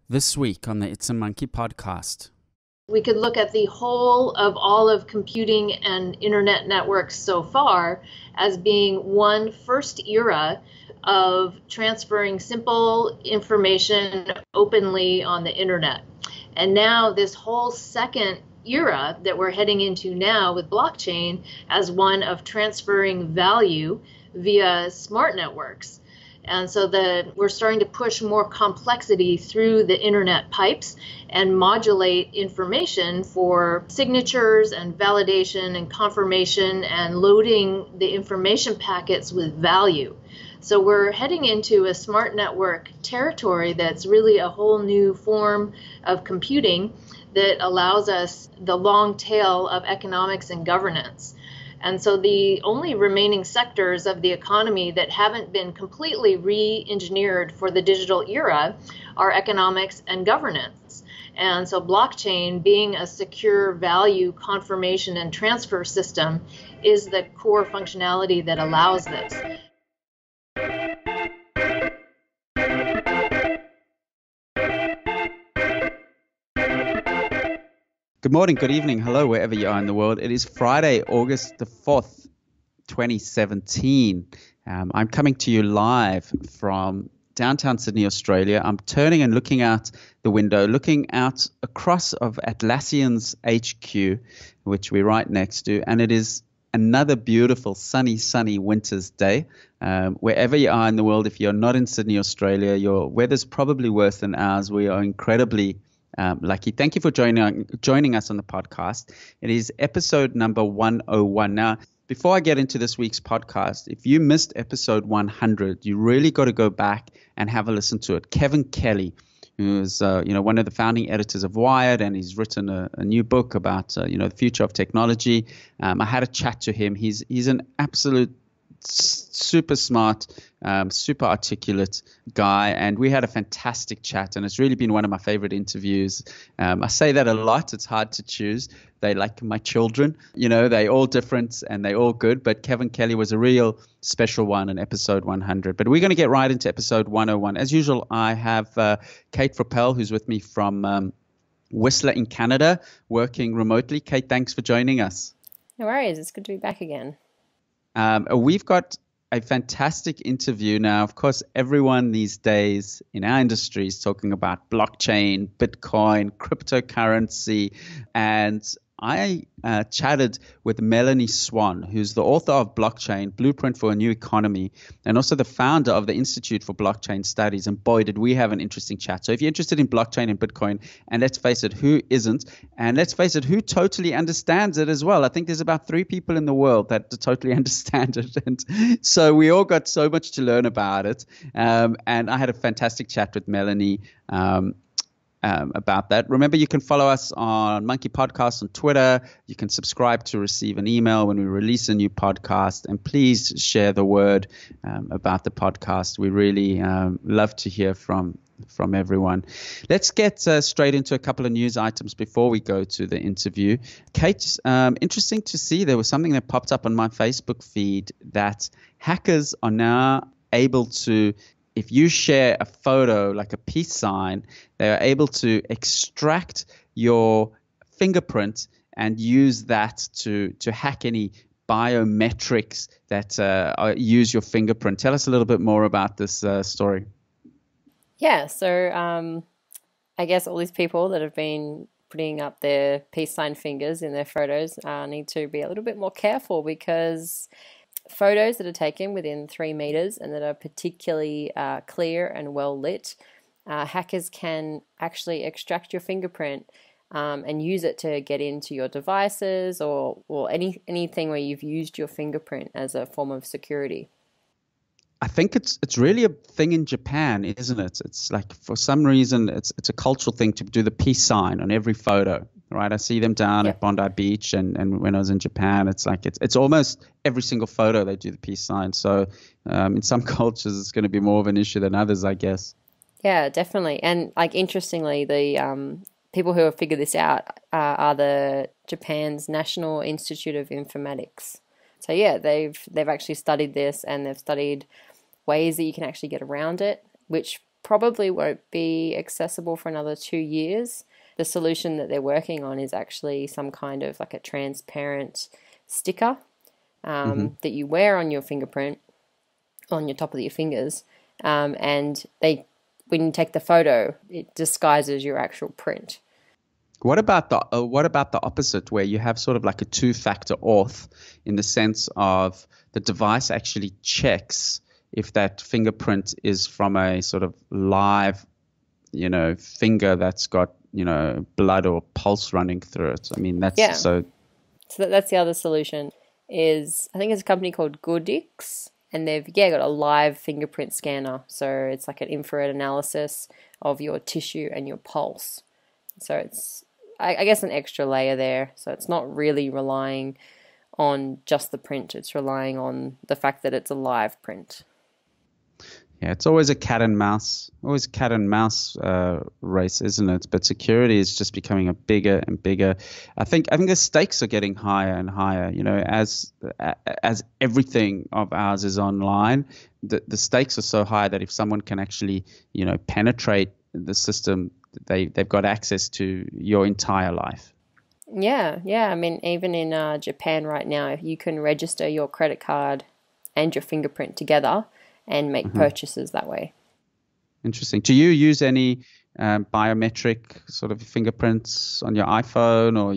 This week on the It's a Monkey podcast. We could look at the whole of all of computing and internet networks so far as being one first era of transferring simple information openly on the internet. And now this whole second era that we're heading into now with blockchain as one of transferring value via smart networks. And so we're starting to push more complexity through the internet pipes and modulate information for signatures and validation and confirmation and loading the information packets with value. So we're heading into a smart network territory that's really a whole new form of computing that allows us the long tail of economics and governance. And so the only remaining sectors of the economy that haven't been completely re-engineered for the digital era are economics and governance. And so blockchain, being a secure value confirmation and transfer system, is the core functionality that allows this. Good morning, good evening, hello, wherever you are in the world. It is Friday, August the 4th, 2017. I'm coming to you live from downtown Sydney, Australia. I'm turning and looking out the window, looking out across of Atlassian's HQ, which we're right next to, and it is another beautiful sunny winter's day. Wherever you are in the world, if you're not in Sydney, Australia, your weather's probably worse than ours. We are incredibly lucky. Thank you for joining us on the podcast. It is episode number 101. Now, before I get into this week's podcast, if you missed episode 100, you really got to go back and have a listen to it. Kevin Kelly, who is one of the founding editors of Wired, and he's written a new book about the future of technology. I had a chat to him. He's an absolute super smart, super articulate guy, and we had a fantastic chat, and it's really been one of my favorite interviews. I say that a lot. It's hard to choose. They like my children, they're all different and they're all good, but Kevin Kelly was a real special one in episode 100. But we're going to get right into episode 101. As usual, I have Kate Frappell, who's with me from Whistler in Canada, working remotely. Kate, thanks for joining us. No worries. It's good to be back again. We've got a fantastic interview now. Of course, everyone these days in our industry is talking about blockchain, Bitcoin, cryptocurrency, and I chatted with Melanie Swan, who's the author of Blockchain, Blueprint for a New Economy, and also the founder of the Institute for Blockchain Studies. And boy, did we have an interesting chat. So if you're interested in blockchain and Bitcoin, and let's face it, who isn't? And let's face it, who totally understands it as well? I think there's about 3 people in the world that totally understand it. And so we all got so much to learn about it. And I had a fantastic chat with Melanie about that. Remember, you can follow us on Monkey Podcast on Twitter. You can subscribe to receive an email when we release a new podcast. And please share the word about the podcast. We really love to hear from everyone. Let's get straight into a couple of news items before we go to the interview. Kate, interesting to see there was something that popped up on my Facebook feed that hackers are now able to, if you share a photo like a peace sign, they are able to extract your fingerprint and use that to hack any biometrics that use your fingerprint. Tell us a little bit more about this story. Yeah, so I guess all these people that have been putting up their peace sign fingers in their photos need to be a little bit more careful, because photos that are taken within 3 meters and that are particularly clear and well lit, hackers can actually extract your fingerprint and use it to get into your devices or anything where you've used your fingerprint as a form of security. I think it's really a thing in Japan, isn't it? It's like, for some reason, it's a cultural thing to do the peace sign on every photo, right? I see them down at Bondi Beach, and when I was in Japan, it's like it's almost every single photo they do the peace sign. So in some cultures, it's going to be more of an issue than others, I guess. Yeah, definitely. And like, interestingly, the people who have figured this out are the Japan's National Institute of Informatics. So yeah, they've actually studied this, and they've studied ways that you can actually get around it, which probably won't be accessible for another 2 years. The solution that they're working on is actually some kind of like a transparent sticker that you wear on your fingerprint, on your top of your fingers, and when you take the photo, it disguises your actual print. What about the opposite, where you have sort of like a two-factor auth, in the sense of the device actually checks if that fingerprint is from a sort of live, finger that's got, blood or pulse running through it? I mean, that's So that's the other solution. I think it's a company called Goodix, and they've got a live fingerprint scanner. So it's like an infrared analysis of your tissue and your pulse. So it's, I guess, an extra layer there. So it's not really relying on just the print. It's relying on the fact that it's a live print. Yeah, it's always a cat and mouse race, isn't it? But security is just becoming a bigger and bigger. I think the stakes are getting higher and higher. As everything of ours is online, the stakes are so high that if someone can actually, penetrate the system, they've got access to your entire life. Yeah. I mean, even in Japan right now, if you can register your credit card and your fingerprint together and make purchases that way. Interesting. Do you use any biometric sort of fingerprints on your iPhone or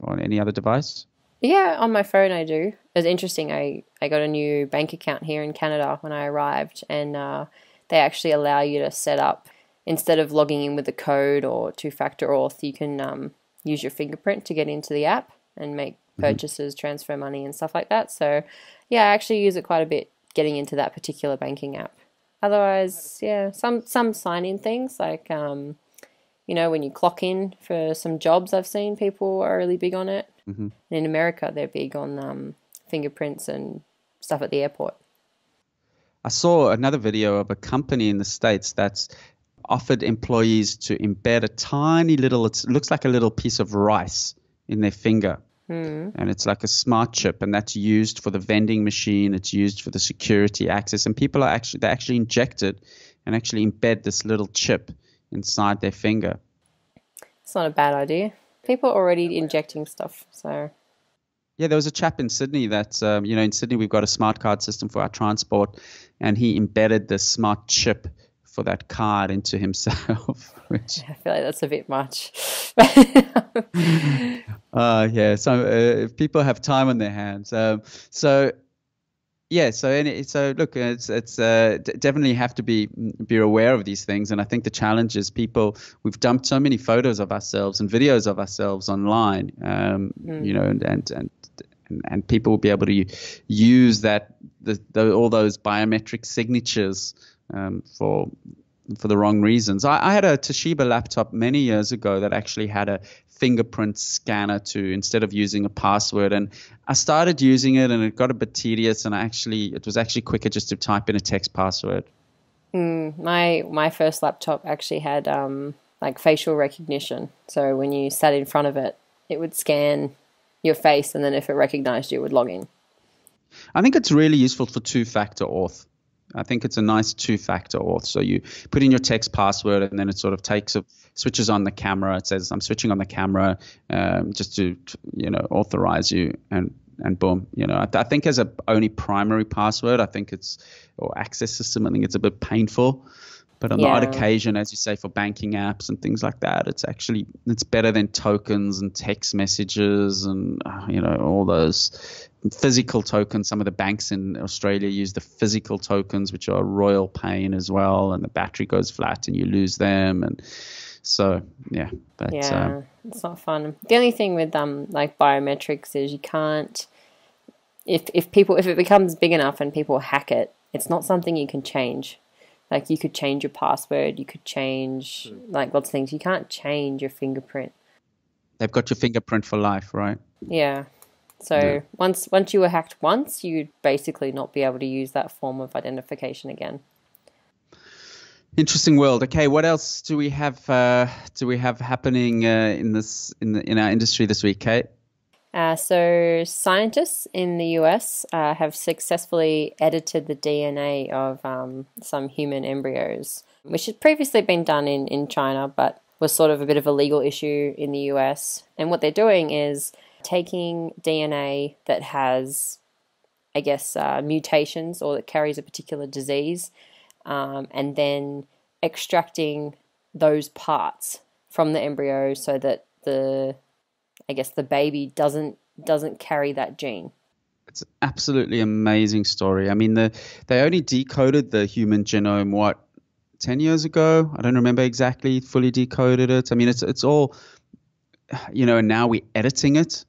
on any other device? Yeah, on my phone I do. It was interesting. I got a new bank account here in Canada when I arrived, and they actually allow you to set up, instead of logging in with a code or two-factor auth, you can use your fingerprint to get into the app and make purchases, transfer money and stuff like that. So yeah, I actually use it quite a bit getting into that particular banking app. Otherwise, yeah, some sign-in things like, when you clock in for some jobs, I've seen people are really big on it. And in America, they're big on fingerprints and stuff at the airport. I saw another video of a company in the States that's offered employees to embed a tiny little, it looks like a little piece of rice in their finger. And it's like a smart chip, and that's used for the vending machine. It's used for the security access, and people they actually inject it and actually embed this little chip inside their finger. It's not a bad idea. People are already injecting stuff, so. Yeah, there was a chap in Sydney that, in Sydney we've got a smart card system for our transport, and he embedded the smart chip for that card into himself. Which I feel like that's a bit much. Yeah. So if people have time on their hands, look, it's definitely have to be aware of these things. And I think the challenge is we've dumped so many photos of ourselves and videos of ourselves online, and people will be able to use that all those biometric signatures for the wrong reasons. I had a Toshiba laptop many years ago that actually had a fingerprint scanner instead of using a password, and I started using it and it got a bit tedious, and it was actually quicker just to type in a text password. My first laptop actually had like facial recognition, so when you sat in front of it, it would scan your face, and then if it recognized you, it would log in. I think it's really useful for two-factor auth. I think it's a nice two-factor auth. So you put in your text password, and then it sort of switches on the camera. It says, I'm switching on the camera just to, authorize you, and boom. I think as a only primary password, or access system, I think it's a bit painful. But on the odd occasion, as you say, for banking apps and things like that, it's better than tokens and text messages and, all those physical tokens. Some of the banks in Australia use the physical tokens, which are a royal pain as well. And the battery goes flat and you lose them. And so, yeah. But, it's not fun. The only thing with like biometrics is you can't, if it becomes big enough and people hack it, it's not something you can change. Like you could change your password, you could change like lots of things. You can't change your fingerprint. They've got your fingerprint for life, right? Yeah. So once you were hacked once, you'd basically not be able to use that form of identification again. Interesting world. Okay, what else do we have happening in our industry this week, Kate? So scientists in the US have successfully edited the DNA of some human embryos which had previously been done in China, but was sort of a bit of a legal issue in the US. And what they're doing is taking DNA that has, I guess, mutations or that carries a particular disease, and then extracting those parts from the embryo so that the baby doesn't carry that gene. It's an absolutely amazing story. I mean, they only decoded the human genome, 10 years ago? I don't remember exactly, fully decoded it. I mean, it's all, and now we're editing it.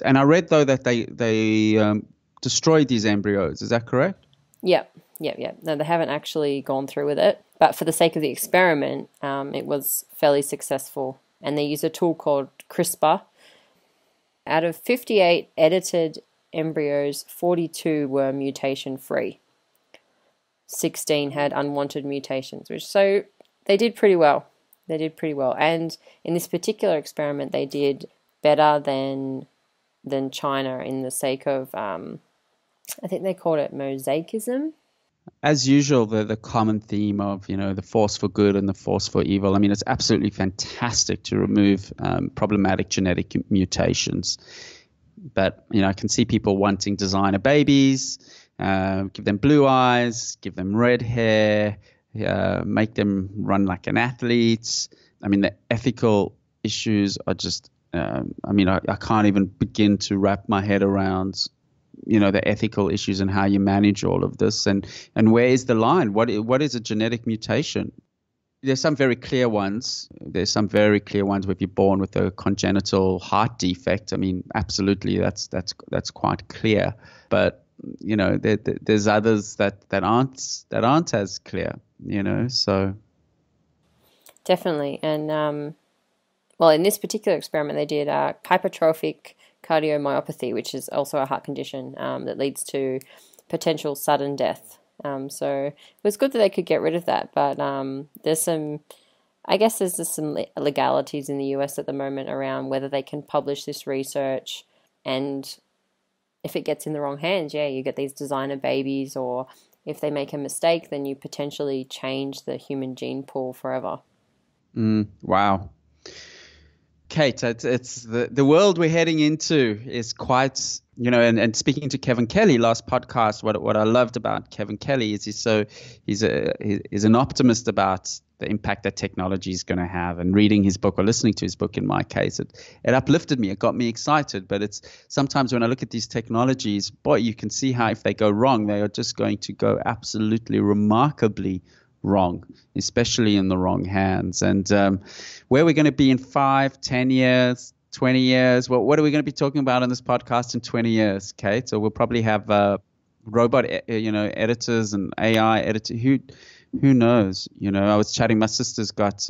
And I read, though, that they destroyed these embryos. Is that correct? Yep. No, they haven't actually gone through with it. But for the sake of the experiment, it was fairly successful. And they used a tool called CRISPR. Out of 58 edited embryos, 42 were mutation-free. 16 had unwanted mutations, so they did pretty well. And in this particular experiment, they did better than China in the sake of, I think they called it mosaicism. As usual, the common theme of, the force for good and the force for evil. I mean, it's absolutely fantastic to remove problematic genetic mutations. But, I can see people wanting designer babies, give them blue eyes, give them red hair, make them run like an athlete. I mean, the ethical issues are just, I can't even begin to wrap my head around, the ethical issues and how you manage all of this. And where is the line? What is a genetic mutation? There's some very clear ones. There's some very clear ones where if you're born with a congenital heart defect. I mean, absolutely, that's quite clear. But there's others that aren't as clear. So definitely. And in this particular experiment, they did hypertrophic cardiomyopathy, which is also a heart condition that leads to potential sudden death. So it was good that they could get rid of that, but there's just some legalities in the US at the moment around whether they can publish this research, and if it gets in the wrong hands, you get these designer babies, or if they make a mistake, then you potentially change the human gene pool forever. Wow. Kate, it's the world we're heading into is quite, and speaking to Kevin Kelly last podcast, what I loved about Kevin Kelly is he's an optimist about the impact that technology is going to have, and reading his book or listening to his book, in my case, it uplifted me. It got me excited. But it's sometimes when I look at these technologies, boy, you can see how if they go wrong, they are just going to go absolutely remarkably wrong, especially in the wrong hands. And where we're going to be in 5, 10 years, 20 years, what are we going to be talking about on this podcast in 20 years, Kate? So we'll probably have robot, editors and AI editors. Who knows? I was chatting. My sister's got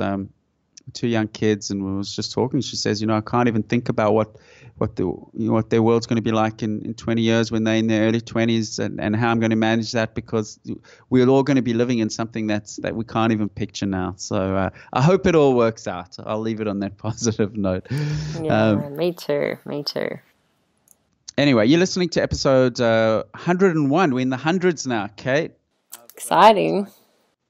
2 young kids, and we was just talking. She says, I can't even think about what their world's going to be like in 20 years when they're in their early 20s, and how I'm going to manage that, because we're all going to be living in something that we can't even picture now. So I hope it all works out. I'll leave it on that positive note. Yeah, me too. Anyway, you're listening to episode 101. We're in the hundreds now, Kate. Exciting.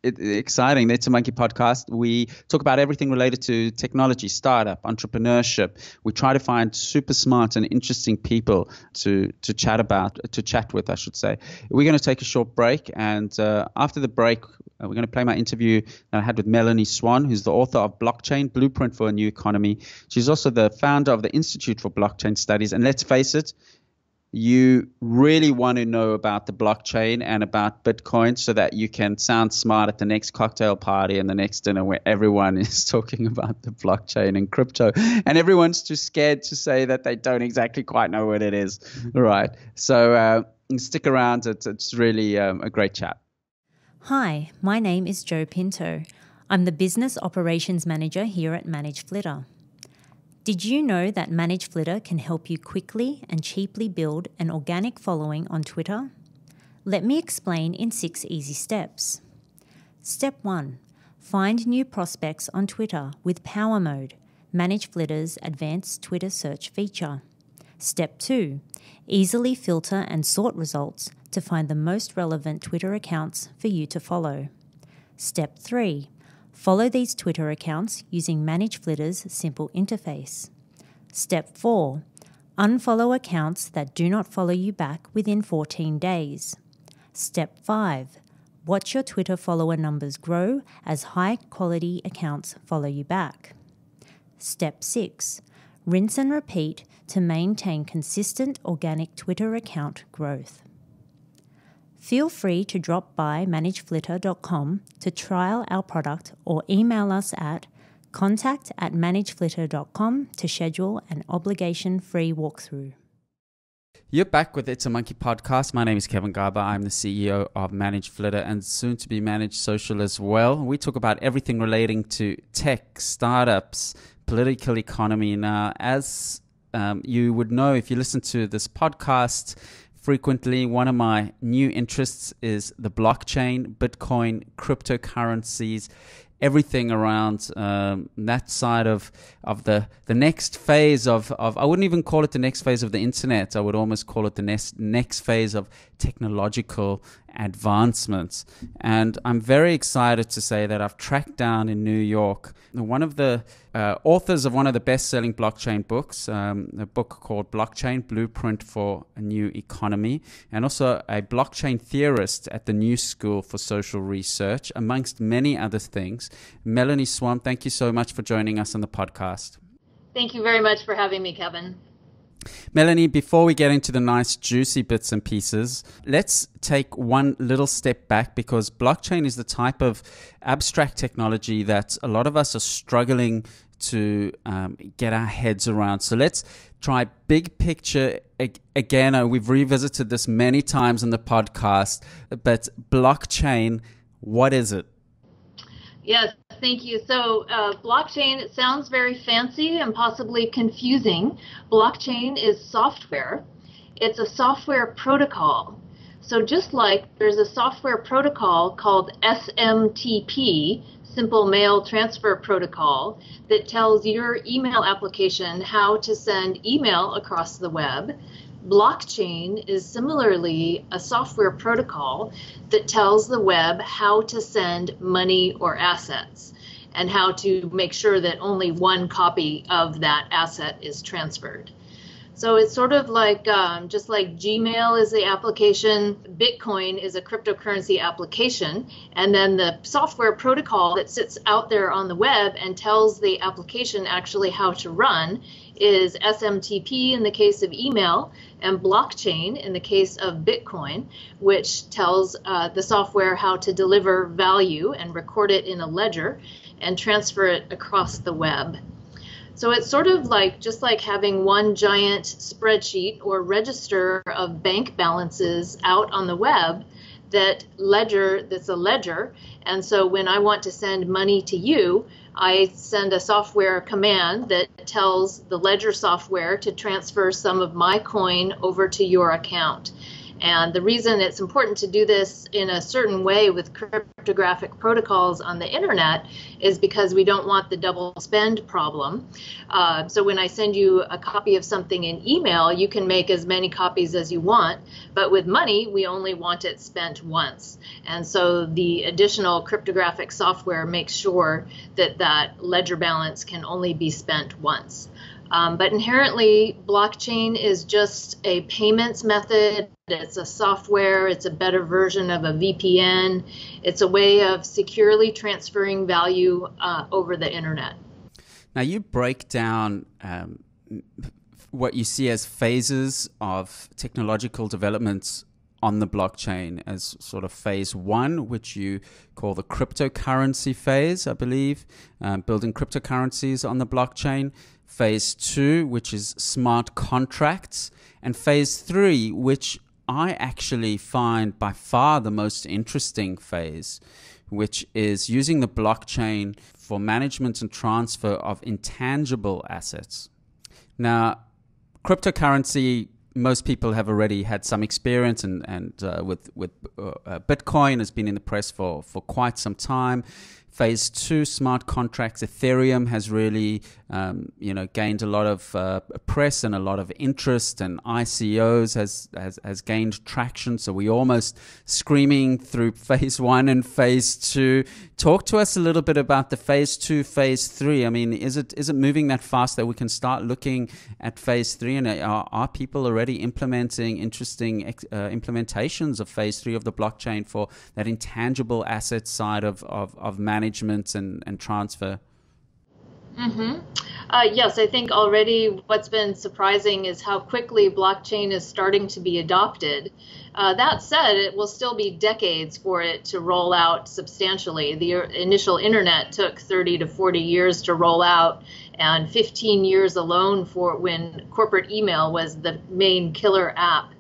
Exciting. It's a Monkey podcast. We talk about everything related to technology, startup, entrepreneurship. We try to find super smart and interesting people to chat with, I should say. We're going to take a short break, and after the break, we're going to play my interview that I had with Melanie Swan, who's the author of Blockchain: Blueprint for a New Economy. She's also the founder of the Institute for Blockchain Studies. And let's face it, you really want to know about the blockchain and about Bitcoin so that you can sound smart at the next cocktail party and the next dinner where everyone is talking about the blockchain and crypto, and everyone's too scared to say that they don't exactly quite know what it is. Right. So stick around. It's really a great chat. Hi, my name is Jo Pinto. I'm the Business Operations Manager here at ManageFlitter. Did you know that ManageFlitter can help you quickly and cheaply build an organic following on Twitter? Let me explain in 6 easy steps. Step 1. Find new prospects on Twitter with Power Mode, ManageFlitter's advanced Twitter search feature. Step 2. Easily filter and sort results to find the most relevant Twitter accounts for you to follow. Step 3. Follow these Twitter accounts using ManageFlitter's simple interface. Step 4. Unfollow accounts that do not follow you back within 14 days. Step 5. Watch your Twitter follower numbers grow as high-quality accounts follow you back. Step 6. Rinse and repeat to maintain consistent organic Twitter account growth. Feel free to drop by ManageFlitter.com to trial our product or email us at contact@ManageFlitter.com to schedule an obligation-free walkthrough. You're back with It's a Monkey podcast. My name is Kevin Garber. I'm the CEO of ManageFlitter and soon to be Managed Social as well. We talk about everything relating to tech, startups, political economy. Now, as you would know if you listen to this podcast frequently, one of my new interests is the blockchain, Bitcoin, cryptocurrencies, everything around that side of the next phase of I wouldn't even call it the next phase of the internet. I would almost call it the next phase of technological advancements. And I'm very excited to say that I've tracked down in New York one of the authors of one of the best-selling blockchain books, a book called Blockchain: Blueprint for a New Economy, and also a blockchain theorist at the New School for Social Research, amongst many other things. Melanie Swan, thank you so much for joining us on the podcast. Thank you very much for having me, Kevin. Melanie, before we get into the nice juicy bits and pieces, let's take one little step back, because blockchain is the type of abstract technology that a lot of us are struggling to get our heads around. So let's try big picture again. We've revisited this many times on the podcast, but blockchain, what is it? Yes, thank you. So blockchain, it sounds very fancy and possibly confusing. Blockchain is software. It's a software protocol. So just like there's a software protocol called SMTP, Simple Mail Transfer Protocol, that tells your email application how to send email across the web, blockchain is similarly a software protocol that tells the web how to send money or assets and how to make sure that only one copy of that asset is transferred. So it's sort of like, just like Gmail is the application, Bitcoin is a cryptocurrency application, and then the software protocol that sits out there on the web and tells the application actually how to run is SMTP in the case of email, and blockchain in the case of Bitcoin, which tells the software how to deliver value and record it in a ledger and transfer it across the web. So it's sort of like just like having one giant spreadsheet or register of bank balances out on the web that's a ledger. And so when I want to send money to you, I send a software command that tells the ledger software to transfer some of my coin over to your account. And the reason it's important to do this in a certain way with cryptographic protocols on the internet is because we don't want the double spend problem. So when I send you a copy of something in email, you can make as many copies as you want, but with money, we only want it spent once. And so the additional cryptographic software makes sure that that ledger balance can only be spent once. But inherently, blockchain is just a payments method. It's a software. It's a better version of a VPN. It's a way of securely transferring value over the internet. Now, you break down what you see as phases of technological developments on the blockchain as sort of phase one, which you call the cryptocurrency phase, I believe, building cryptocurrencies on the blockchain. Phase 2, which is smart contracts, and phase 3, which I actually find by far the most interesting phase, which is using the blockchain for management and transfer of intangible assets. Now, cryptocurrency, most people have already had some experience, and with Bitcoin has been in the press for quite some time. phase 2 smart contracts. Ethereum has really, gained a lot of press and a lot of interest, and ICOs has gained traction. So we're almost screaming through phase 1 and phase 2. Talk to us a little bit about the phase 2, phase 3. I mean, is it moving that fast that we can start looking at phase 3? And are people already implementing interesting implementations of phase 3 of the blockchain for that intangible asset side of management and transfer? Mm-hmm. Yes, I think already what's been surprising is how quickly blockchain is starting to be adopted. That said, it will still be decades for it to roll out substantially. The initial internet took 30 to 40 years to roll out, and 15 years alone for when corporate email was the main killer app.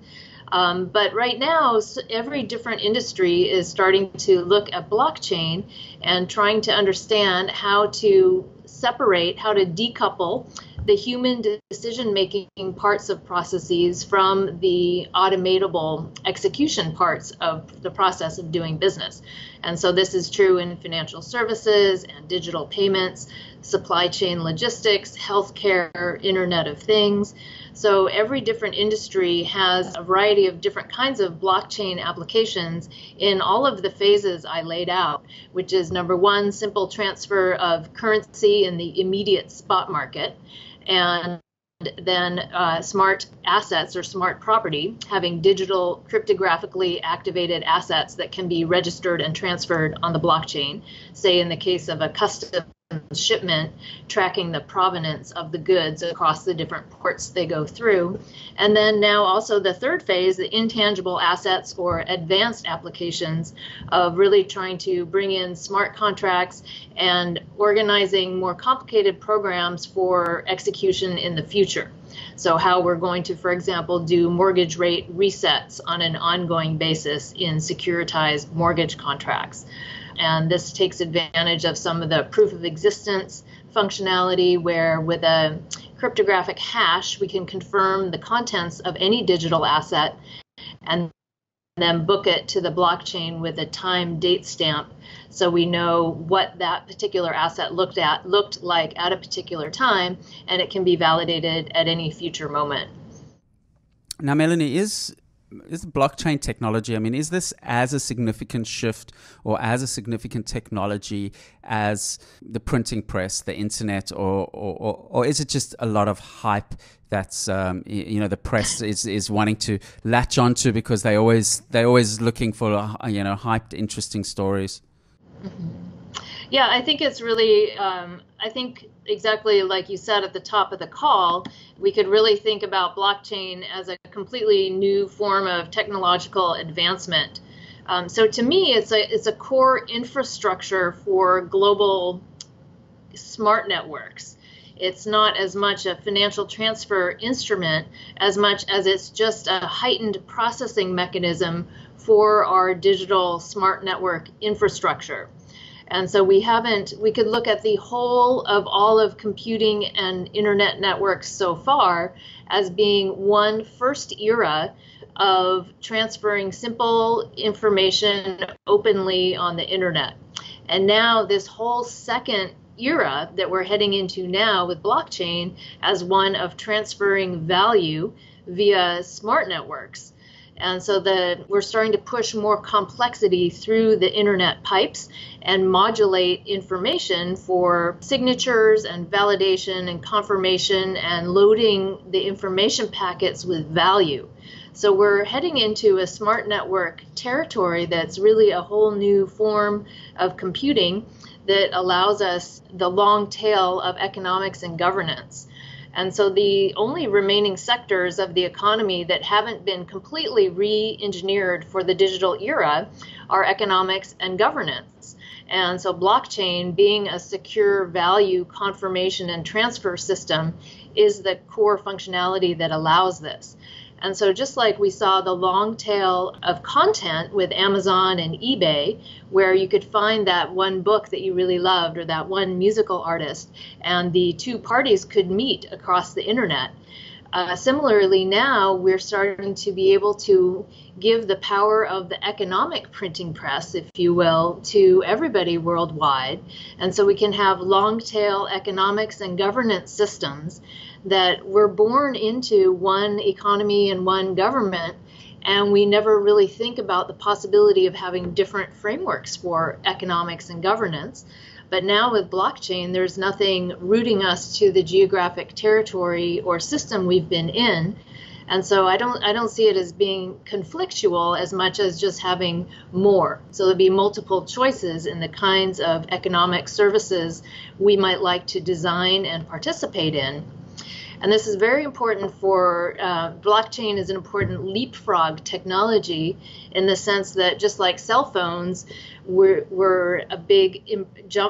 But right now, every different industry is starting to look at blockchain and trying to understand how to separate, how to decouple the human decision-making parts of processes from the automatable execution parts of the process of doing business. And so this is true in financial services and digital payments, supply chain logistics, healthcare, Internet of Things. So every different industry has a variety of different kinds of blockchain applications in all of the phases I laid out, which is number one, simple transfer of currency in the immediate spot market, and then smart assets or smart property, having digital cryptographically activated assets that can be registered and transferred on the blockchain, say in the case of a custom shipment, tracking the provenance of the goods across the different ports they go through. And then now also the third phase, the intangible assets or advanced applications of really trying to bring in smart contracts and organizing more complicated programs for execution in the future. So how we're going to, for example, do mortgage rate resets on an ongoing basis in securitized mortgage contracts. And this takes advantage of some of the proof of existence functionality where with a cryptographic hash, we can confirm the contents of any digital asset and then book it to the blockchain with a time date stamp. So we know what that particular asset looked like at a particular time, and it can be validated at any future moment. Now, Melanie, is blockchain technology, I mean, is this as a significant shift or as a significant technology as the printing press, the internet, or is it just a lot of hype that's, the press is wanting to latch onto because they're always looking for, hyped, interesting stories? Mm-hmm. Yeah, I think it's really, I think exactly like you said at the top of the call, we could really think about blockchain as a completely new form of technological advancement. So to me, it's a core infrastructure for global smart networks. It's not as much a financial transfer instrument as much as it's just a heightened processing mechanism for our digital smart network infrastructure. And so we could look at the whole of all of computing and internet networks so far as being one first era of transferring simple information openly on the internet. And now this whole second era that we're heading into now with blockchain as one of transferring value via smart networks. And so we're starting to push more complexity through the internet pipes and modulate information for signatures and validation and confirmation and loading the information packets with value. So we're heading into a smart network territory that's really a whole new form of computing that allows us the long tail of economics and governance. And so the only remaining sectors of the economy that haven't been completely re-engineered for the digital era are economics and governance. And so blockchain, being a secure value confirmation and transfer system, is the core functionality that allows this. And so just like we saw the long tail of content with Amazon and eBay, where you could find that one book that you really loved or that one musical artist, and the two parties could meet across the internet, Similarly, now we're starting to be able to give the power of the economic printing press, if you will, to everybody worldwide. And so we can have long-tail economics and governance systems that were born into one economy and one government, and we never really think about the possibility of having different frameworks for economics and governance. But now with blockchain, there's nothing rooting us to the geographic territory or system we've been in. And so I don't see it as being conflictual as much as just having more. So there'll be multiple choices in the kinds of economic services we might like to design and participate in. And this is very important for, blockchain is an important leapfrog technology in the sense that just like cell phones were a big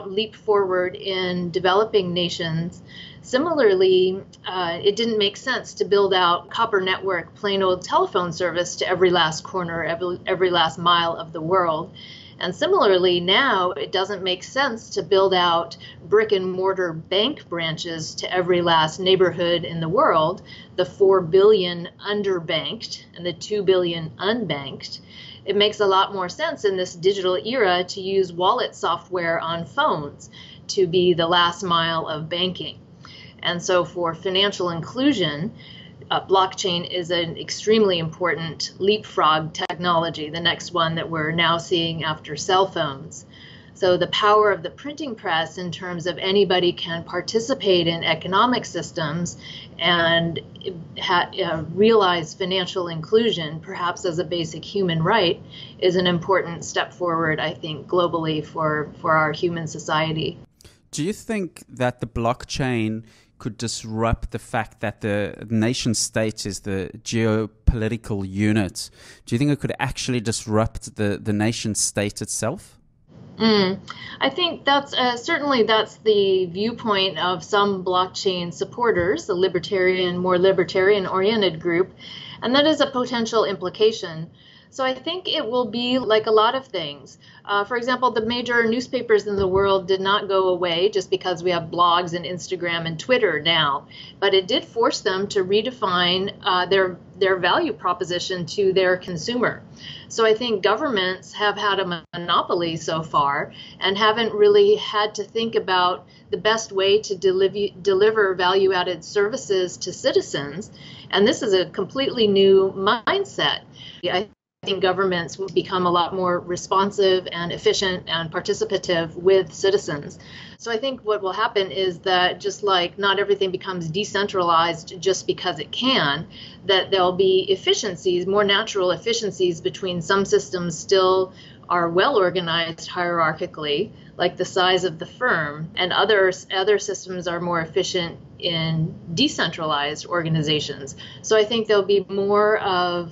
leap forward in developing nations, similarly, it didn't make sense to build out copper network, plain old telephone service to every last corner, every last mile of the world. And similarly, now it doesn't make sense to build out brick and mortar bank branches to every last neighborhood in the world, the 4 billion underbanked and the 2 billion unbanked. It makes a lot more sense in this digital era to use wallet software on phones to be the last mile of banking. And so for financial inclusion, blockchain is an extremely important leapfrog technology, the next one that we're now seeing after cell phones. So the power of the printing press in terms of anybody can participate in economic systems and realize financial inclusion, perhaps as a basic human right, is an important step forward, I think, globally for our human society. Do you think that the blockchain could disrupt the fact that the nation state is the geopolitical unit? Do you think it could actually disrupt the nation state itself? I think that's certainly that's the viewpoint of some blockchain supporters, the more libertarian-oriented group, and that is a potential implication. So I think it will be like a lot of things. For example, the major newspapers in the world did not go away just because we have blogs and Instagram and Twitter now, but it did force them to redefine their value proposition to their consumer. So I think governments have had a monopoly so far and haven't really had to think about the best way to deliver value-added services to citizens. And this is a completely new mindset. I think governments will become a lot more responsive and efficient and participative with citizens. So I think what will happen is that just like not everything becomes decentralized just because it can, that there'll be efficiencies, more natural efficiencies between some systems still are well organized hierarchically, like the size of the firm, and other systems are more efficient in decentralized organizations. So I think there'll be more of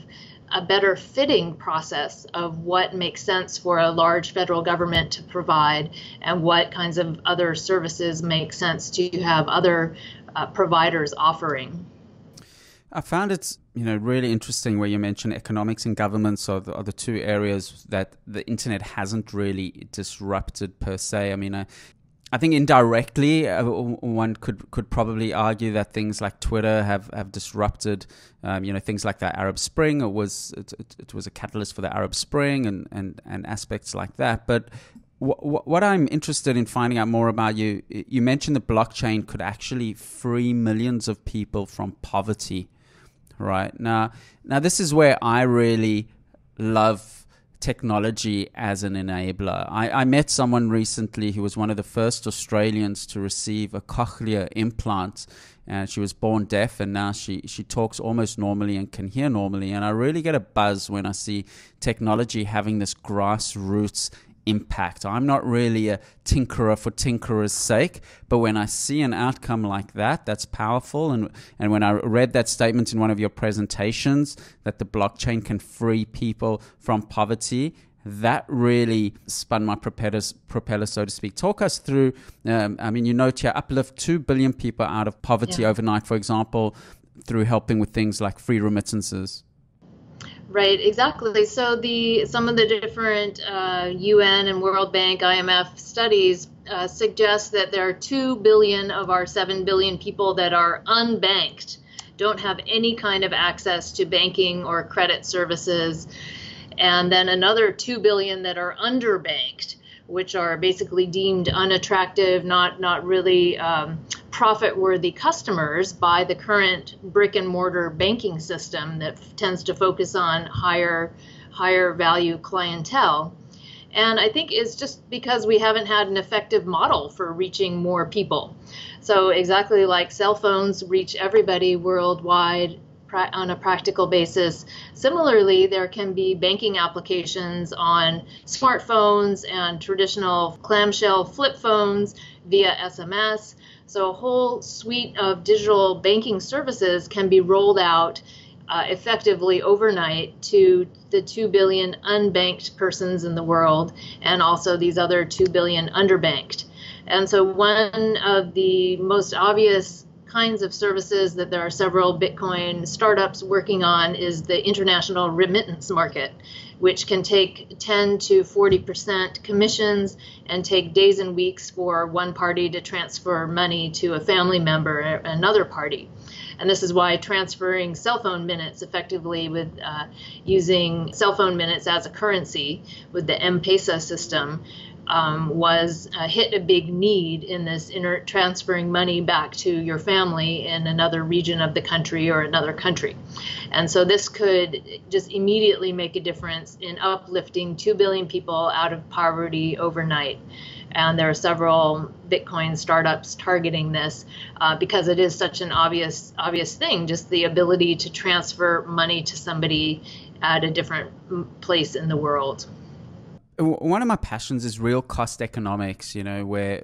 a better fitting process of what makes sense for a large federal government to provide and what kinds of other services make sense to have other providers offering. I found it, really interesting where you mentioned economics and governments are the two areas that the internet hasn't really disrupted per se. I mean, I think indirectly, one could probably argue that things like Twitter have disrupted, things like the Arab Spring. It was a catalyst for the Arab Spring and aspects like that. But what I'm interested in finding out more about, you mentioned the blockchain could actually free millions of people from poverty, right? Now this is where I really love technology as an enabler. I met someone recently who was one of the first Australians to receive a cochlear implant. She was born deaf and now she talks almost normally and can hear normally. And I really get a buzz when I see technology having this grassroots impact. I'm not really a tinkerer for tinkerer's sake, but when I see an outcome like that, that's powerful. And when I read that statement in one of your presentations that the blockchain can free people from poverty, that really spun my propeller, so to speak. Talk us through, you note here, uplift 2 billion people out of poverty overnight, for example, through helping with things like free remittances. Right, exactly. So some of the different UN and World Bank, IMF studies suggest that there are 2 billion of our 7 billion people that are unbanked don't have any kind of access to banking or credit services, and then another 2 billion that are underbanked, which are basically deemed unattractive, not really profit-worthy customers by the current brick-and-mortar banking system that tends to focus on higher value clientele. And I think it's just because we haven't had an effective model for reaching more people. So exactly like cell phones reach everybody worldwide on a practical basis. Similarly, there can be banking applications on smartphones and traditional clamshell flip phones via SMS. So a whole suite of digital banking services can be rolled out effectively overnight to the 2 billion unbanked persons in the world, and also these other 2 billion underbanked. And so one of the most obvious kinds of services that there are several Bitcoin startups working on is the international remittance market, which can take 10 to 40% commissions and take days and weeks for one party to transfer money to a family member or another party. And this is why transferring cell phone minutes effectively with using cell phone minutes as a currency with the M-Pesa system was hit a big need in this transferring money back to your family in another region of the country or another country. And so this could just immediately make a difference in uplifting 2 billion people out of poverty overnight. And there are several Bitcoin startups targeting this because it is such an obvious thing, just the ability to transfer money to somebody at a different place in the world. One of my passions is real cost economics, where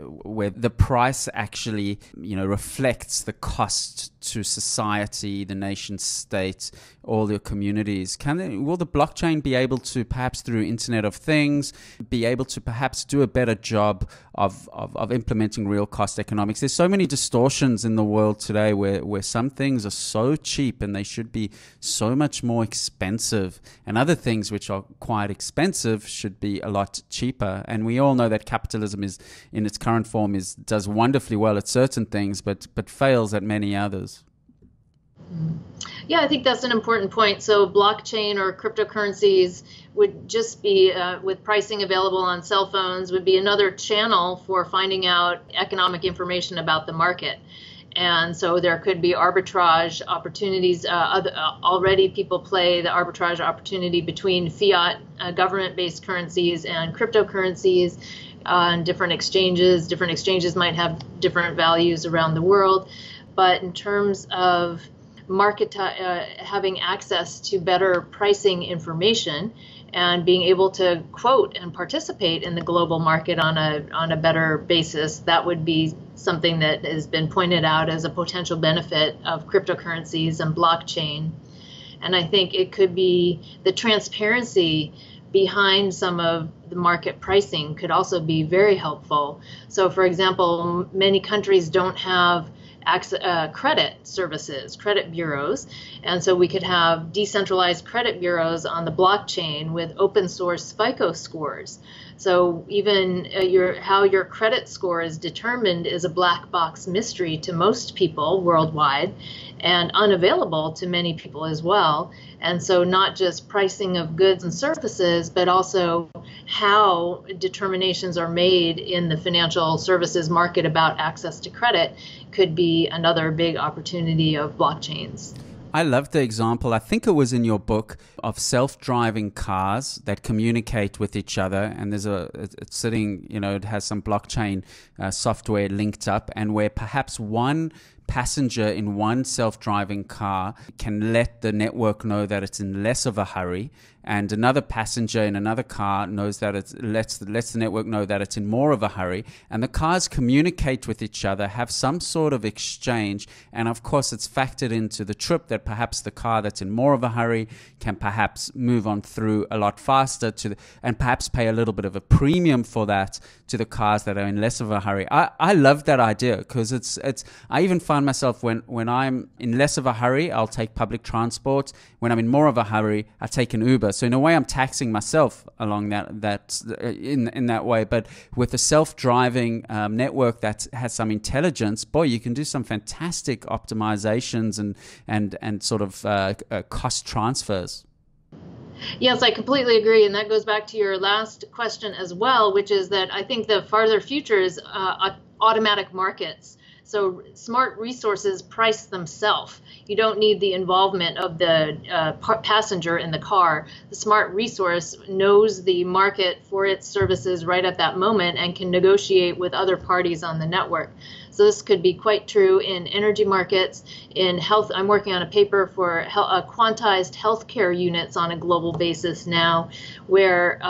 the price actually, reflects the cost to society, the nation state, all your communities. Will the blockchain be able to, perhaps through Internet of Things, be able to perhaps do a better job of implementing real cost economics? There's so many distortions in the world today where some things are so cheap and they should be so much more expensive, and other things which are quite expensive should be a lot cheaper. And we all know that capitalism is, in its current form, does wonderfully well at certain things, but fails at many others. Yeah, I think that's an important point. So blockchain or cryptocurrencies would just be, with pricing available on cell phones, would be another channel for finding out economic information about the market. And so there could be arbitrage opportunities. Already people play the arbitrage opportunity between fiat government-based currencies and cryptocurrencies on different exchanges. Different exchanges might have different values around the world. But in terms of having access to better pricing information and being able to quote and participate in the global market on a better basis, that would be something that has been pointed out as a potential benefit of cryptocurrencies and blockchain. And I think it could be the transparency behind some of the market pricing could also be very helpful. So for example, many countries don't have credit services, credit bureaus. And so we could have decentralized credit bureaus on the blockchain with open source FICO scores. So even how your credit score is determined is a black box mystery to most people worldwide and unavailable to many people as well. And so not just pricing of goods and services, but also how determinations are made in the financial services market about access to credit could be another big opportunity of blockchains. I love the example, I think it was in your book, of self-driving cars that communicate with each other. And it's sitting, it has some blockchain software linked up, and where perhaps one passenger in one self-driving car can let the network know that it's in less of a hurry, and another passenger in another car knows that it lets the network know that it's in more of a hurry, and the cars communicate with each other, have some sort of exchange, and of course it's factored into the trip that perhaps the car that's in more of a hurry can perhaps move on through a lot faster and perhaps pay a little bit of a premium for that to the cars that are in less of a hurry. I love that idea, because I even found find myself when I'm in less of a hurry, I'll take public transport. When I'm in more of a hurry, I take an Uber. So in a way, I'm taxing myself along in that way. But with a self-driving network that has some intelligence, boy, you can do some fantastic optimizations and sort of cost transfers. Yes, I completely agree. And that goes back to your last question as well, which is that I think the farther future is automatic markets. So smart resources price themselves. You don't need the involvement of the passenger in the car. The smart resource knows the market for its services right at that moment and can negotiate with other parties on the network. So this could be quite true in energy markets, in health. I'm working on a paper for quantized healthcare units on a global basis now, where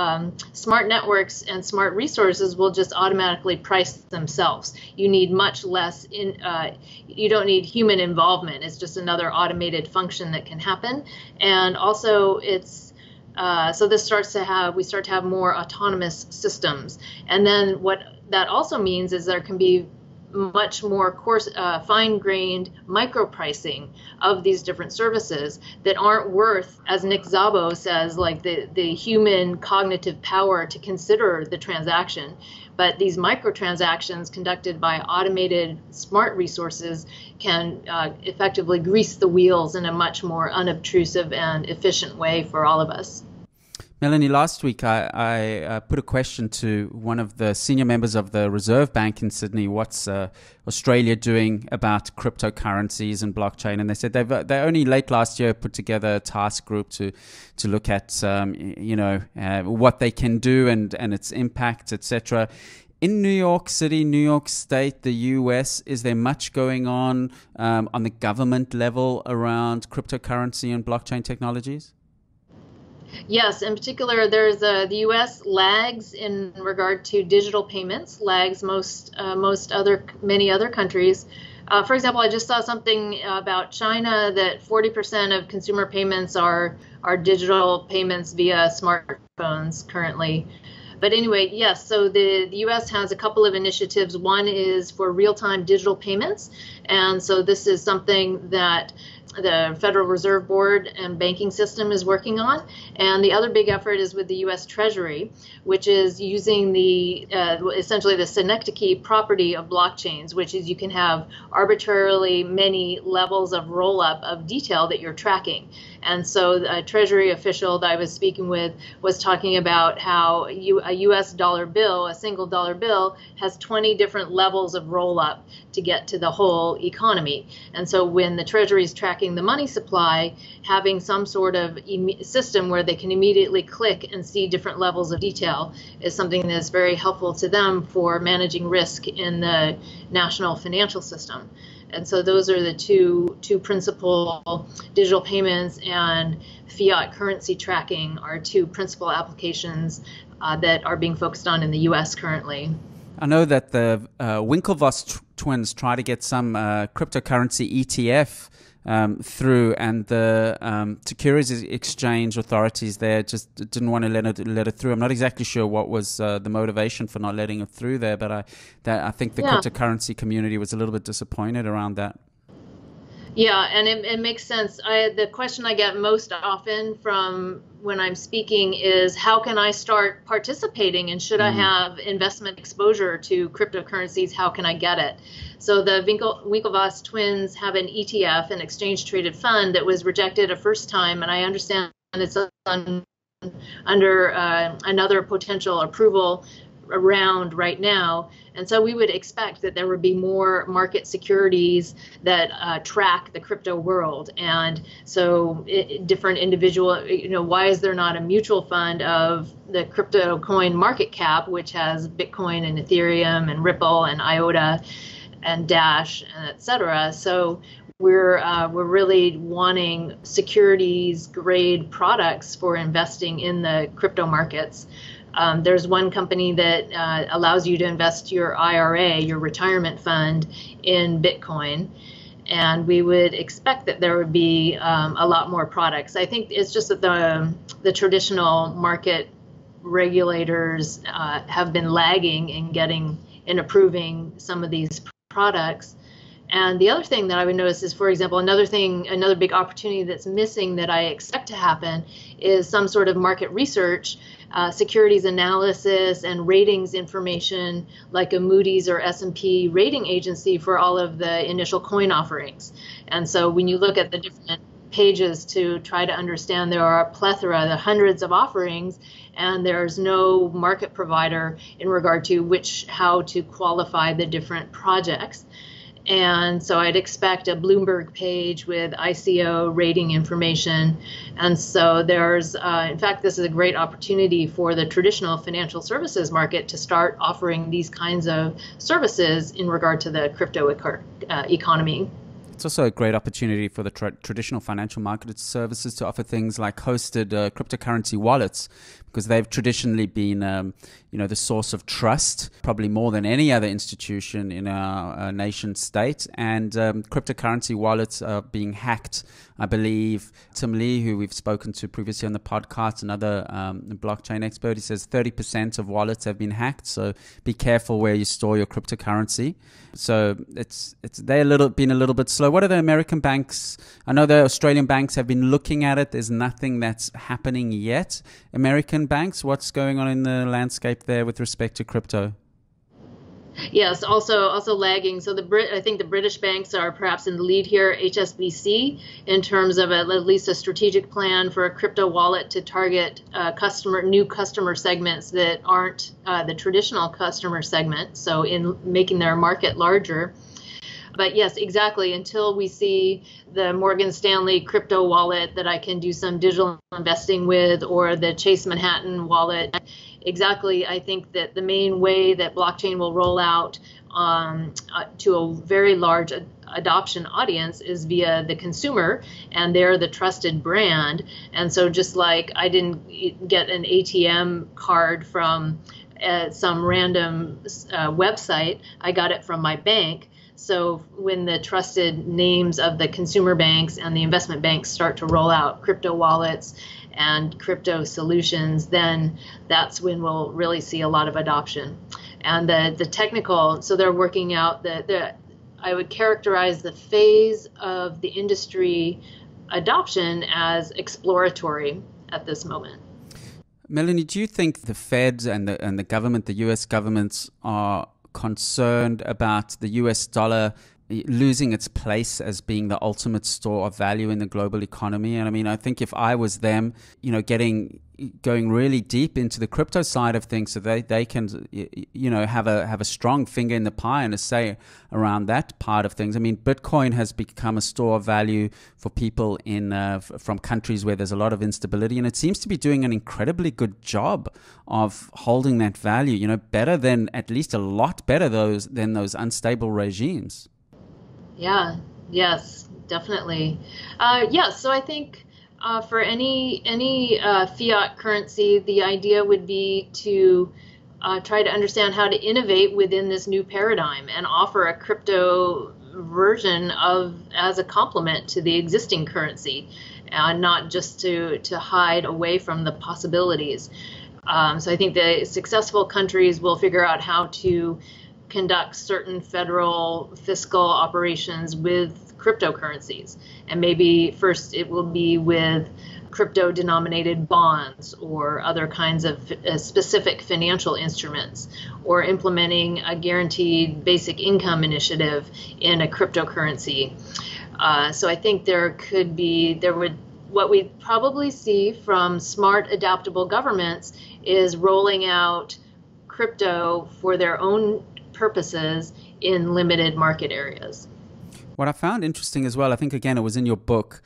smart networks and smart resources will just automatically price themselves. You need much less you don't need human involvement. It's just another automated function that can happen. And also it's so we start to have more autonomous systems. And then what that also means is there can be much more fine-grained micro-pricing of these different services that aren't worth, as Nick Szabo says, like the human cognitive power to consider the transaction. But these microtransactions conducted by automated smart resources can effectively grease the wheels in a much more unobtrusive and efficient way for all of us. Melanie, last week I put a question to one of the senior members of the Reserve Bank in Sydney. What's Australia doing about cryptocurrencies and blockchain? And they said they only late last year put together a task group to look at what they can do and its impact, etc. In New York City, New York State, the US, is there much going on the government level around cryptocurrency and blockchain technologies? Yes, in particular, there's the U.S. lags in regard to digital payments, lags many other countries. For example, I just saw something about China that 40% of consumer payments are digital payments via smartphones currently. But anyway, yes, so the U.S. has a couple of initiatives. One is for real-time digital payments. And so this is something that the Federal Reserve Board and banking system is working on. And the other big effort is with the U.S. Treasury, which is using essentially the synecdoche property of blockchains, which is you can have arbitrarily many levels of roll-up of detail that you're tracking. And so a Treasury official that I was speaking with was talking about how a U.S. dollar bill, a single dollar bill, has 20 different levels of roll-up to get to the whole economy. And so when the Treasury is tracking the money supply, having some sort of system where they can immediately click and see different levels of detail is something that's very helpful to them for managing risk in the national financial system. And so those are the two principal digital payments and fiat currency tracking are two principal applications that are being focused on in the U.S. currently. I know that the Winklevoss twins try to get some cryptocurrency ETF through, and the Securities Exchange authorities there just didn't want to let it through. I'm not exactly sure what was the motivation for not letting it through there, but I think the cryptocurrency community was a little bit disappointed around that. Yeah, and it makes sense. The question I get most often from when I'm speaking is, how can I start participating, and should I have investment exposure to cryptocurrencies? How can I get it? So the Winklevoss twins have an ETF, an exchange-traded fund, that was rejected a first time, and I understand it's under another potential approval around right now. And so we would expect that there would be more market securities that track the crypto world. And so different individual, why is there not a mutual fund of the crypto coin market cap, which has Bitcoin and Ethereum and Ripple and IOTA and Dash, and et cetera? So we're really wanting securities grade products for investing in the crypto markets. There's one company that allows you to invest your IRA, your retirement fund, in Bitcoin. And we would expect that there would be a lot more products. I think it's just that the traditional market regulators have been lagging in approving some of these products. And the other thing that I would notice is, for example, another big opportunity that's missing that I expect to happen is some sort of market research, securities analysis and ratings information, like a Moody's or S&P rating agency for all of the initial coin offerings. And so when you look at the different pages to try to understand, there are a plethora, the hundreds of offerings, and there's no market provider in regard to how to qualify the different projects. And so I'd expect a Bloomberg page with ICO rating information. And so in fact, this is a great opportunity for the traditional financial services market to start offering these kinds of services in regard to the crypto economy. It's also a great opportunity for the traditional financial market services to offer things like hosted cryptocurrency wallets, because they've traditionally been, the source of trust, probably more than any other institution in our nation state. And cryptocurrency wallets are being hacked. I believe Tim Lee, who we've spoken to previously on the podcast, another blockchain expert, he says 30% of wallets have been hacked. So be careful where you store your cryptocurrency. So they're been a little bit slow. What are the American banks? I know the Australian banks have been looking at it. There's nothing that's happening yet. American banks, what's going on in the landscape there with respect to crypto? Yes, also lagging. So I think the British banks are perhaps in the lead here. HSBC, in terms of at least a strategic plan for a crypto wallet to target new customer segments that aren't the traditional customer segment. So in making their market larger. But yes, exactly. Until we see the Morgan Stanley crypto wallet that I can do some digital investing with, or the Chase Manhattan wallet, exactly, I think that the main way that blockchain will roll out to a very large adoption audience is via the consumer, and they're the trusted brand. And so just like I didn't get an ATM card from some random website, I got it from my bank. So when the trusted names of the consumer banks and the investment banks start to roll out crypto wallets and crypto solutions, then that's when we'll really see a lot of adoption. And the technical, so they're working out I would characterize the phase of the industry adoption as exploratory at this moment. Melanie, do you think the Fed and the government, the US governments, are concerned about the US dollar losing its place as being the ultimate store of value in the global economy? And I mean, I think if I was them, going really deep into the crypto side of things, so they can, have a strong finger in the pie and a say around that part of things. I mean, Bitcoin has become a store of value for people from countries where there's a lot of instability, and it seems to be doing an incredibly good job of holding that value, better than, at least a lot better than those unstable regimes. Yeah, yes, definitely. So I think for any fiat currency, the idea would be to try to understand how to innovate within this new paradigm and offer a crypto version as a complement to the existing currency, not just to hide away from the possibilities. So I think the successful countries will figure out how to conduct certain federal fiscal operations with cryptocurrencies. And maybe first it will be with crypto-denominated bonds or other kinds of specific financial instruments, or implementing a guaranteed basic income initiative in a cryptocurrency. So I think what we'd probably see from smart, adaptable governments is rolling out crypto for their own purposes in limited market areas. What I found interesting as well, I think, again, it was in your book,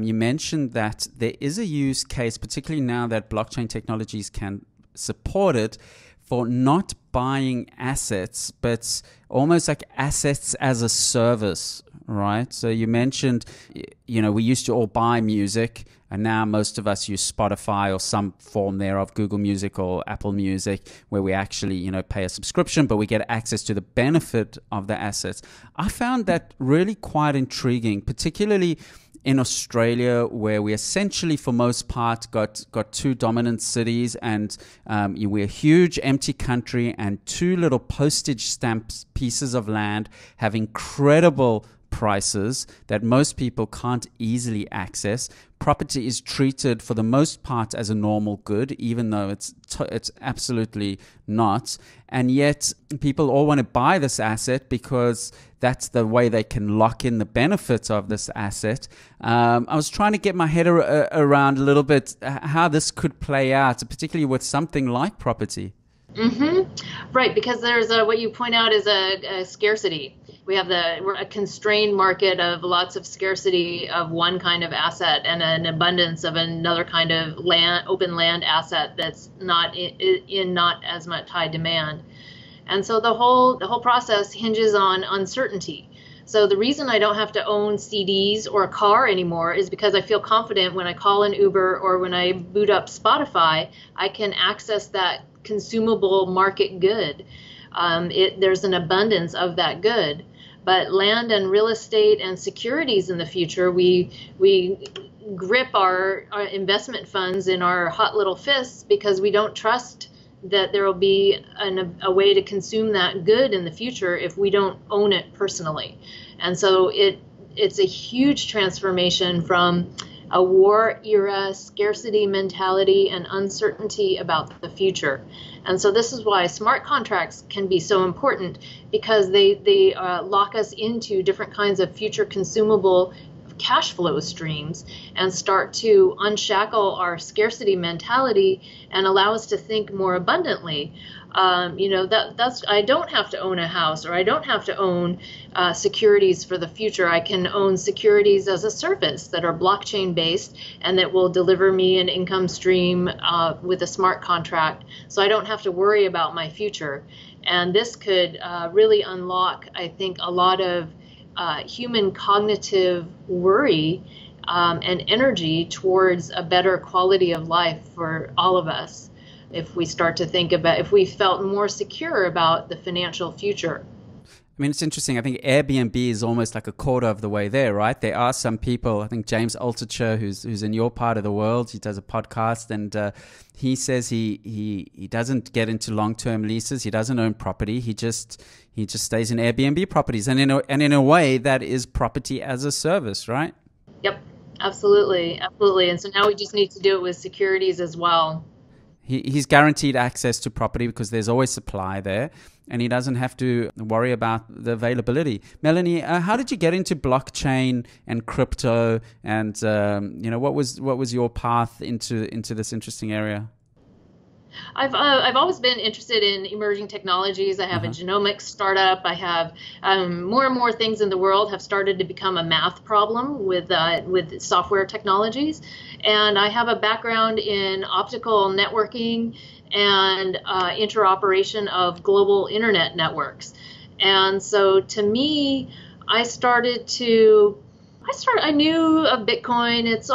you mentioned that there is a use case, particularly now that blockchain technologies can support it, for not buying assets, but almost like assets as a service, right? So you mentioned, we used to all buy music, and now most of us use Spotify or some form thereof, Google Music or Apple Music, where we actually, pay a subscription, but we get access to the benefit of the assets. I found that really quite intriguing, particularly in Australia, where we essentially, for most part, got two dominant cities, and we're a huge empty country, and two little postage stamps pieces of land have incredible prices that most people can't easily access. Property is treated for the most part as a normal good, even though it's absolutely not. And yet people all want to buy this asset because that's the way they can lock in the benefits of this asset. I was trying to get my head around a little bit how this could play out, particularly with something like property. Right, because there's what you point out is a scarcity. We're a constrained market of lots of scarcity of one kind of asset and an abundance of another kind of open land asset that's not in not as much high demand. And so the whole process hinges on uncertainty. So the reason I don't have to own CDs or a car anymore is because I feel confident when I call an Uber or when I boot up Spotify, I can access that consumable market good. There's an abundance of that good. But land and real estate and securities in the future, we grip our investment funds in our hot little fists because we don't trust that there will be a way to consume that good in the future if we don't own it personally. And so it's a huge transformation from a war era scarcity mentality and uncertainty about the future. And so this is why smart contracts can be so important, because they lock us into different kinds of future consumable cash flow streams and start to unshackle our scarcity mentality and allow us to think more abundantly. I don't have to own a house, or I don't have to own securities for the future. I can own securities as a service that are blockchain based and that will deliver me an income stream with a smart contract, so I don't have to worry about my future. And this could really unlock, I think, a lot of human cognitive worry and energy towards a better quality of life for all of us, if we start to think about, if we felt more secure about the financial future. I mean, it's interesting. I think Airbnb is almost like a quarter of the way there, right? There are some people, I think James Altucher, who's in your part of the world, he does a podcast, and he says he doesn't get into long-term leases. He doesn't own property. He just stays in Airbnb properties. And in a way, that is property as a service, right? Yep, absolutely. Absolutely. And so now we just need to do it with securities as well. He's guaranteed access to property because there's always supply there, and he doesn't have to worry about the availability. Melanie, how did you get into blockchain and crypto, and what was your path into this interesting area? I've always been interested in emerging technologies. I have a genomics startup. I have more and more things in the world have started to become a math problem with software technologies. And I have a background in optical networking and interoperation of global internet networks. And so to me, I knew of Bitcoin. It's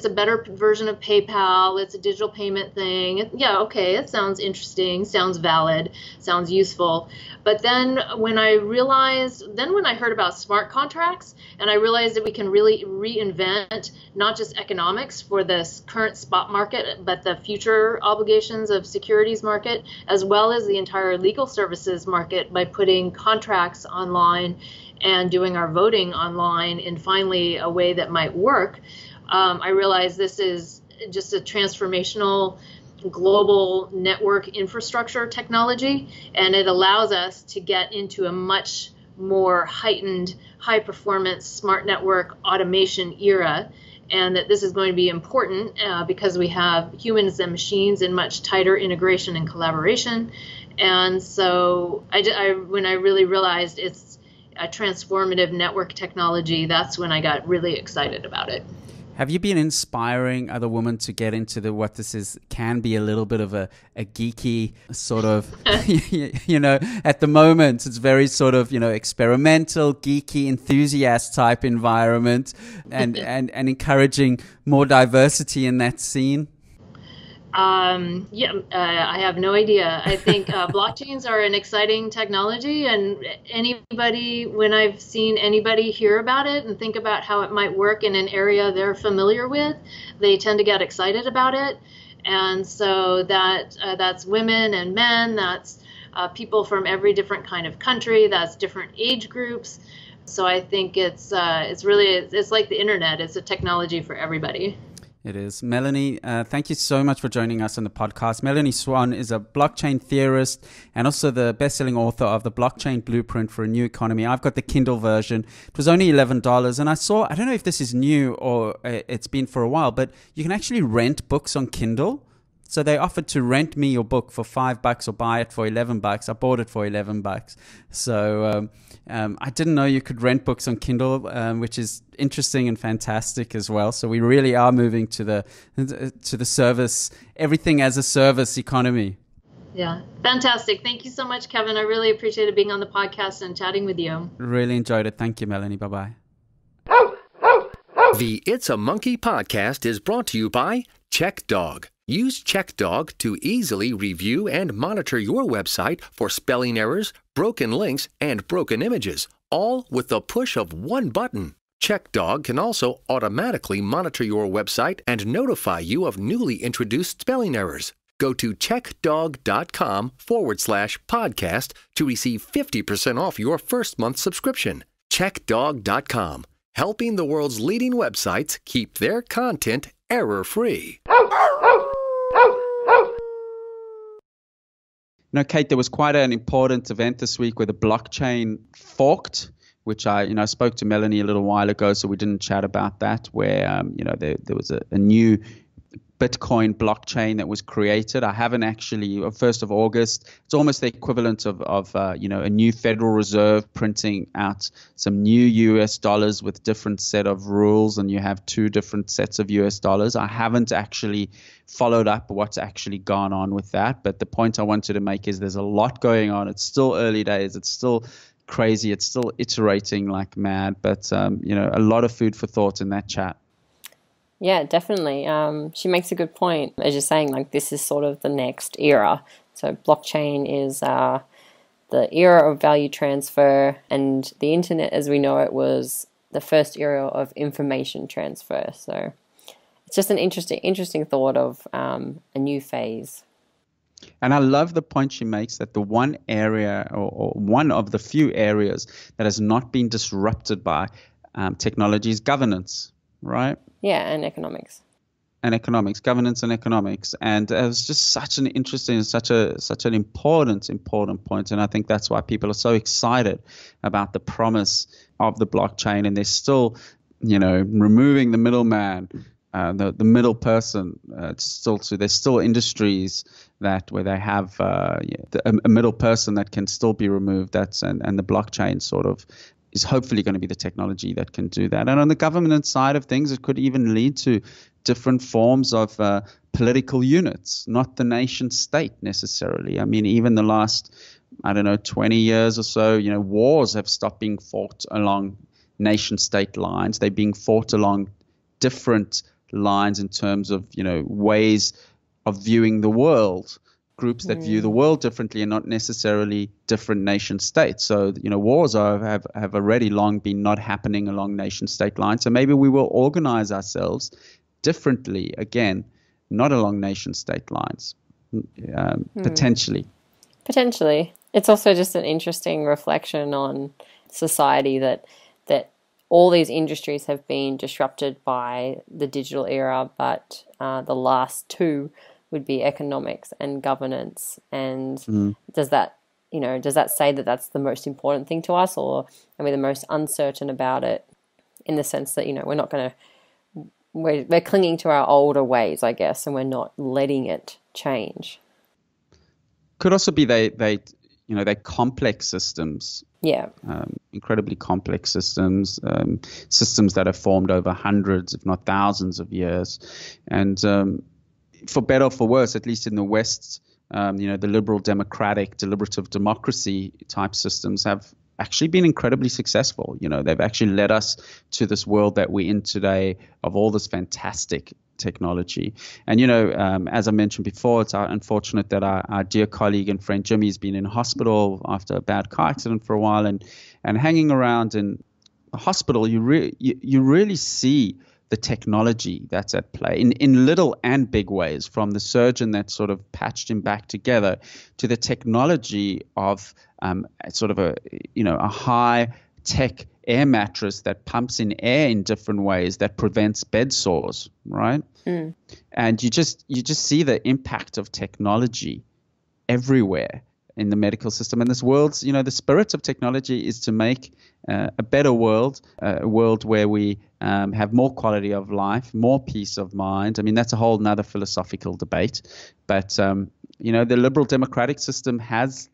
a better version of PayPal. It's a digital payment thing. It sounds interesting, sounds valid, sounds useful. But then when I heard about smart contracts, and I realized that we can really reinvent not just economics for this current spot market, but the future obligations of securities market, as well as the entire legal services market by putting contracts online and doing our voting online in finally a way that might work, I realized this is just a transformational global network infrastructure technology, and it allows us to get into a much more heightened, high-performance smart network automation era, and that this is going to be important because we have humans and machines in much tighter integration and collaboration. And so when I really realized it's a transformative network technology, that's when I got really excited about it. Have you been inspiring other women to get into what this can be a little bit of a geeky sort of, at the moment, it's very sort of, experimental, geeky, enthusiast type environment, and encouraging more diversity in that scene? I have no idea. I think blockchains are an exciting technology, and when I've seen anybody hear about it and think about how it might work in an area they're familiar with, they tend to get excited about it. And so that's women and men, that's people from every different kind of country, that's different age groups. So I think it's like the internet. It's a technology for everybody. It is. Melanie, thank you so much for joining us on the podcast. Melanie Swan is a blockchain theorist and also the best-selling author of The Blockchain Blueprint for a New Economy. I've got the Kindle version. It was only $11. And I don't know if this is new or it's been for a while, but you can actually rent books on Kindle. So they offered to rent me your book for $5 or buy it for $11. I bought it for $11. So I didn't know you could rent books on Kindle, which is interesting and fantastic as well. So we really are moving to the service, everything as a service economy. Yeah, fantastic. Thank you so much, Kevin. I really appreciated being on the podcast and chatting with you. Really enjoyed it. Thank you, Melanie. Bye-bye. The It's a Monkey podcast is brought to you by CheckDog. Use CheckDog to easily review and monitor your website for spelling errors, broken links, and broken images, all with the push of one button. CheckDog can also automatically monitor your website and notify you of newly introduced spelling errors. Go to checkdog.com/podcast to receive 50% off your first month subscription. CheckDog.com, helping the world's leading websites keep their content error-free. Kate, there was quite an important event this week where the blockchain forked, which I spoke to Melanie a little while ago, so we didn't chat about that, where, there was a new Bitcoin blockchain that was created. I haven't actually, 1st of August, it's almost the equivalent of a new Federal Reserve printing out some new US dollars with different set of rules, and you have two different sets of US dollars. I haven't actually followed up what's actually gone on with that, but the point I wanted to make is there's a lot going on. It's still early days. It's still crazy. It's still iterating like mad, but, a lot of food for thought in that chat. Yeah, definitely. She makes a good point. As you're saying, like, this is sort of the next era. So blockchain is the era of value transfer, and the internet as we know it was the first era of information transfer. So it's just an interesting thought of a new phase. And I love the point she makes that the one area or one of the few areas that has not been disrupted by technology is governance, right? Yeah, and economics. And economics, governance and economics. And it was just such an interesting, such an important point. And I think that's why people are so excited about the promise of the blockchain. And they're still, removing the middleman, the middle person. There's still industries where they have a middle person that can still be removed. And the blockchain sort of is hopefully going to be the technology that can do that. And on the government side of things, it could even lead to different forms of political units, not the nation state necessarily. I mean, even the last, 20 years or so, wars have stopped being fought along nation state lines. They're being fought along different lines in terms of, ways of viewing the world. Groups that view the world differently and not necessarily different nation states. So, wars have already long been not happening along nation state lines. So maybe we will organize ourselves differently, again, not along nation state lines, potentially. Potentially. It's also just an interesting reflection on society that all these industries have been disrupted by the digital era, but the last two would be economics and governance. And does that say that that's the most important thing to us, or are we the most uncertain about it, in the sense that, we're clinging to our older ways, I guess, and we're not letting it change. Could also be they complex systems. Yeah. Incredibly complex systems, systems that have formed over hundreds, if not thousands of years. And for better or for worse, at least in the West, the liberal democratic, deliberative democracy type systems have actually been incredibly successful. They've actually led us to this world that we're in today of all this fantastic technology. And, as I mentioned before, it's unfortunate that our dear colleague and friend Jimmy has been in hospital after a bad car accident for a while, and hanging around in a hospital, you really see the technology that's at play in little and big ways, from the surgeon that sort of patched him back together to the technology of sort of a high tech air mattress that pumps in air in different ways that prevents bed sores, right? And you just see the impact of technology everywhere in the medical system. And this world's, the spirit of technology is to make a better world, a world where we have more quality of life, more peace of mind. I mean, that's a whole nother philosophical debate. But, the liberal democratic system has,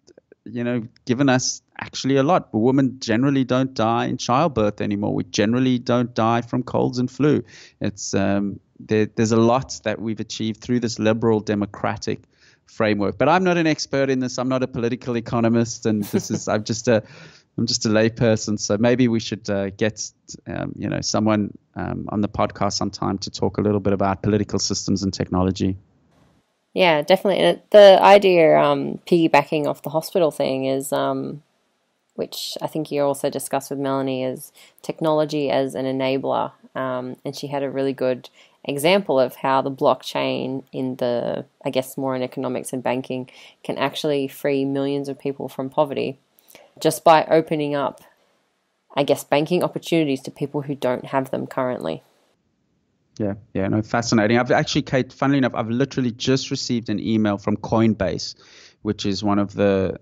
given us actually a lot. Women generally don't die in childbirth anymore. We generally don't die from colds and flu. It's there's a lot that we've achieved through this liberal democratic framework. But I'm not an expert in this. I'm not a political economist, and this is I'm just a layperson. So maybe we should get someone on the podcast sometime to talk a little bit about political systems and technology. Yeah, definitely. And the idea, piggybacking off the hospital thing, is which I think you also discussed with Melanie, is technology as an enabler. And she had a really good example of how the blockchain in the, I guess more in economics and banking, can actually free millions of people from poverty just by opening up, I guess, banking opportunities to people who don't have them currently. Yeah, no, fascinating. I've actually, Kate, funnily enough, I've literally just received an email from Coinbase, which is one of the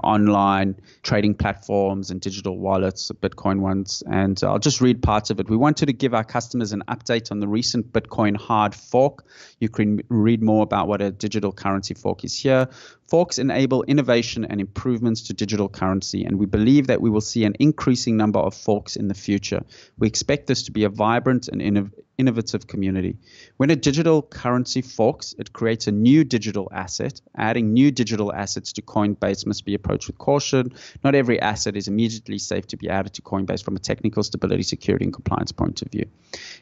online trading platforms and digital wallets, Bitcoin ones. And I'll just read parts of it. We wanted to give our customers an update on the recent Bitcoin hard fork. You can read more about what a digital currency fork is here. Forks enable innovation and improvements to digital currency, and we believe that we will see an increasing number of forks in the future. We expect this to be a vibrant and innovative community. When a digital currency forks, it creates a new digital asset. Adding new digital assets to Coinbase must be approached with caution. Not every asset is immediately safe to be added to Coinbase from a technical, stability, security, and compliance point of view.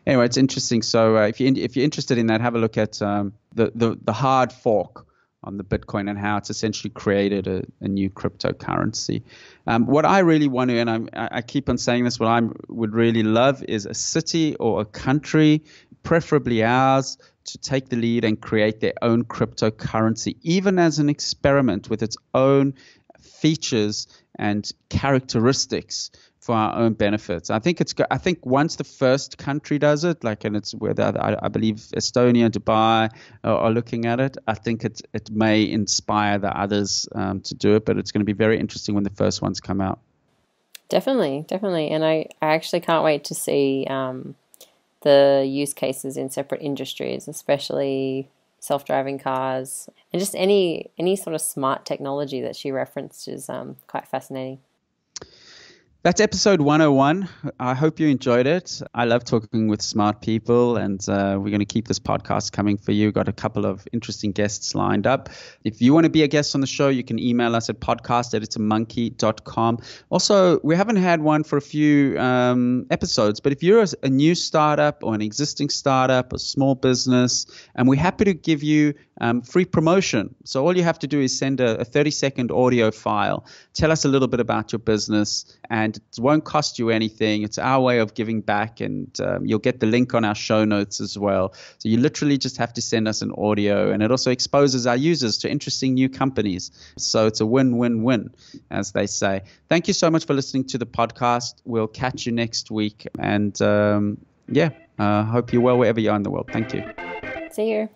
Anyway, it's interesting. So if you're interested in that, have a look at the hard fork on the Bitcoin and how it's essentially created a new cryptocurrency. What I really want to, and I keep on saying this, what I would really love is a city or a country, preferably ours, to take the lead and create their own cryptocurrency, even as an experiment with its own features and characteristics for our own benefits. I think once the first country does it, and it's where I believe Estonia, Dubai are looking at it, I think it may inspire the others to do it, but it's going to be very interesting when the first ones come out. Definitely. And I actually can't wait to see the use cases in separate industries, especially self-driving cars, and just any sort of smart technology that she referenced is quite fascinating. That's episode 101. I hope you enjoyed it. I love talking with smart people, and we're going to keep this podcast coming for you. Got a couple of interesting guests lined up. If you want to be a guest on the show, you can email us at podcast@itsmonkey.com. Also, we haven't had one for a few episodes, but if you're a new startup or an existing startup, a small business, and we're happy to give you free promotion. So all you have to do is send a 30-second audio file. Tell us a little bit about your business, and it won't cost you anything. It's our way of giving back, and you'll get the link on our show notes as well. So you literally just have to send us an audio, and it also exposes our users to interesting new companies. So it's a win-win-win, as they say. Thank you so much for listening to the podcast. We'll catch you next week, and hope you're well wherever you are in the world. Thank you. See you.